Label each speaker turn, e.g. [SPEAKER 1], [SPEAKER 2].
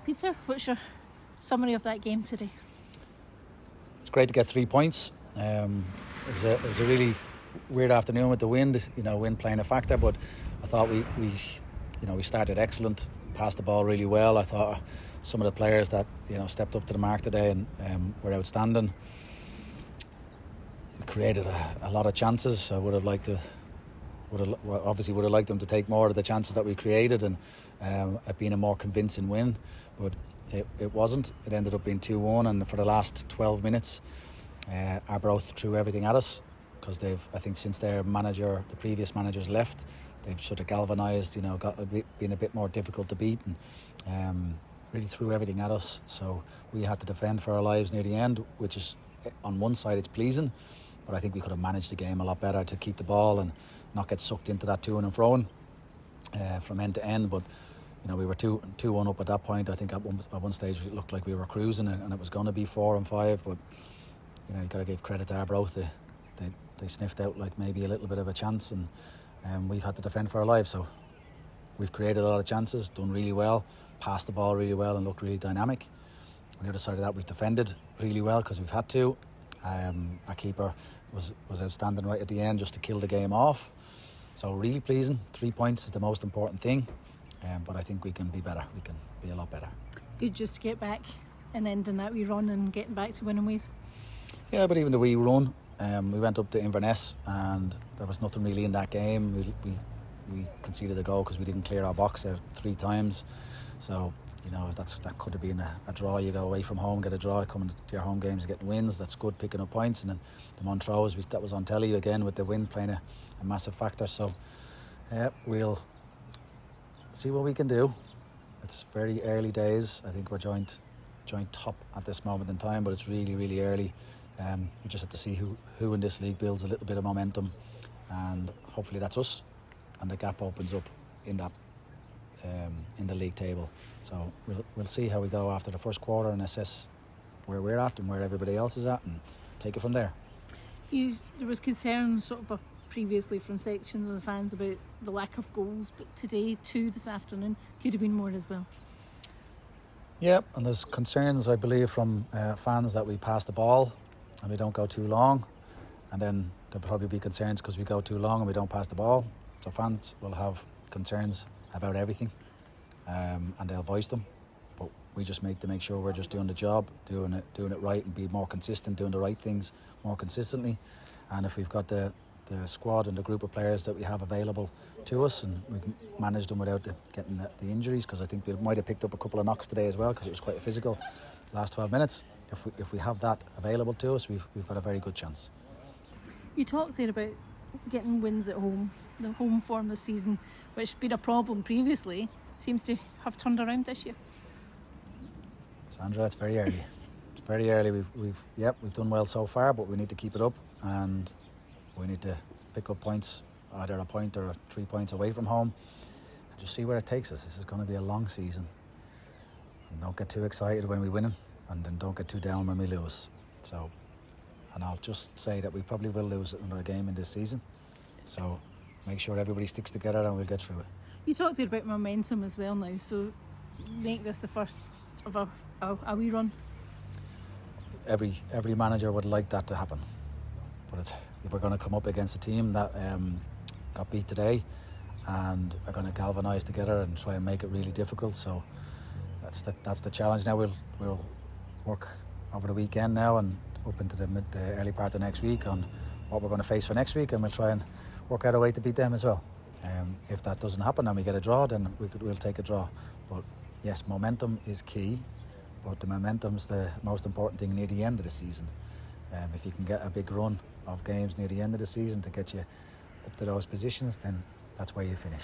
[SPEAKER 1] Peter, what's your summary of that game today?
[SPEAKER 2] It's great to get 3 points. It was a really weird afternoon with the wind, wind playing a factor, but I thought we started excellent, passed the ball really well. I thought some of the players that stepped up to the mark today and were outstanding. We created a lot of chances. I would have liked them to take more of the chances that we created and it being a more convincing win, but it wasn't. It ended up being 2-1, and for the last 12 minutes Arbroath threw everything at us, because I think since the previous managers left, they've sort of galvanised, been a bit more difficult to beat, and really threw everything at us. So we had to defend for our lives near the end, which is, on one side it's pleasing, but I think we could have managed the game a lot better to keep the ball and not get sucked into that to and fro from end to end. But we were 2-1 up at that point. I think at one stage it looked like we were cruising and it was going to be 4 and 5, but you got to give credit to Arbroath. They sniffed out like maybe a little bit of a chance, and we've had to defend for our lives. So we've created a lot of chances, done really well, passed the ball really well and looked really dynamic. On the other side of that, we've defended really well because we've had to. Our keeper was outstanding right at the end just to kill the game off. So really pleasing. 3 points is the most important thing, but I think we can be better. We can be a lot better.
[SPEAKER 1] Good just to get back and ending that wee run and getting back to winning ways.
[SPEAKER 2] Yeah, but even the wee run, we went up to Inverness and there was nothing really in that game. We conceded a goal because we didn't clear our box there 3 times. So that could have been a draw. You go away from home, get a draw, coming to your home games and getting wins. That's good, picking up points. And then the Montrose, that was on telly again with the wind playing a massive factor. So we'll see what we can do. It's very early days. I think we're joint top at this moment in time, but it's really, really early. We just have to see who in this league builds a little bit of momentum, and hopefully that's us, and the gap opens up in that in the league table. So we'll see how we go after the first quarter and assess where we're at and where everybody else is at and take it from there.
[SPEAKER 1] There was concern sort of previously from sections of the fans about the lack of goals, but today, 2 this afternoon, could have been more as well.
[SPEAKER 2] Yeah, and there's concerns, I believe, from fans that we pass the ball and we don't go too long, and then there'll probably be concerns because we go too long and we don't pass the ball. So fans will have concerns about everything, and they'll voice them, but we just make sure we're just doing the job, doing it right, and be more consistent, doing the right things more consistently. And if we've got the squad and the group of players that we have available to us, and we can manage them without getting the injuries, because I think we might have picked up a couple of knocks today as well, because it was quite a physical last 12 minutes. If we have that available to us, we've got a very good chance.
[SPEAKER 1] You talked there about getting wins at home. The home form this season, which has been a problem previously, seems to have turned around this year.
[SPEAKER 2] Sandra, it's very early. It's very early. We've done well so far, but we need to keep it up, and we need to pick up points, either a point or 3 points away from home, and just see where it takes us. This is going to be a long season, and don't get too excited when we win it, and then don't get too down when we lose. So, and I'll just say that we probably will lose another game in this season. So make sure everybody sticks together and we'll get through it.
[SPEAKER 1] You talked there about momentum as well now, so make this the first of a wee run.
[SPEAKER 2] Every manager would like that to happen, but we're going to come up against a team that got beat today and are going to galvanise together and try and make it really difficult. So that's the challenge now. We'll work over the weekend now and up into the early part of next week on what we're going to face for next week, and we'll try and work out a way to beat them as well. If that doesn't happen and we get a draw, then we'll take a draw. But yes, momentum is key, but the momentum's the most important thing near the end of the season. If you can get a big run of games near the end of the season to get you up to those positions, then that's where you finish.